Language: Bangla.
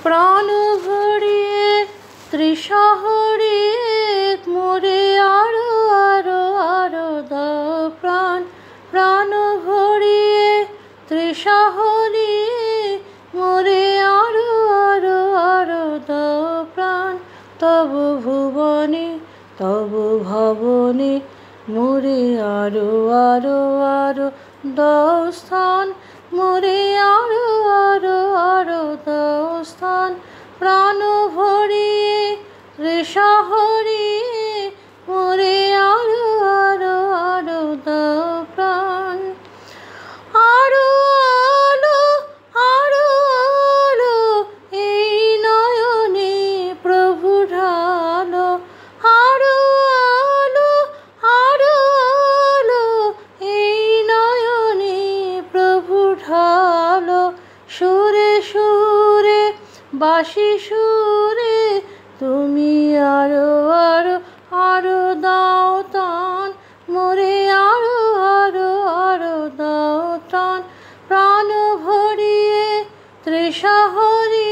প্রাণ ভরিয়ে ত্রিশহরে মোরে আরো আরো আরো দাও প্রাণ। প্রাণ ভরিয়ে ত্রিশহরে মোরে আরো আরো আরো দাও প্রাণ। তব ভুবনে তব ভবনে মোরে আরো আরো আরো দাও স্থান। মোরে আরো আরো আরো দাও স্থান। প্রাণ ভরিয়ে ত্রিশহরে মোরে আরো আরো আরো দাও প্রাণ। আরো আলো আরো আলো এই নয়নে প্রভু ঢালো। আরো আলো আরো আলো এই নয়নে প্রভু ঢালো। সুরে সুরে বাঁশি সুরে তুমি আরো আরো আরো দাও টান। মোরে আরো আরো আরো দাও টান। প্রাণ ভরিয়ে ত্রিশহরে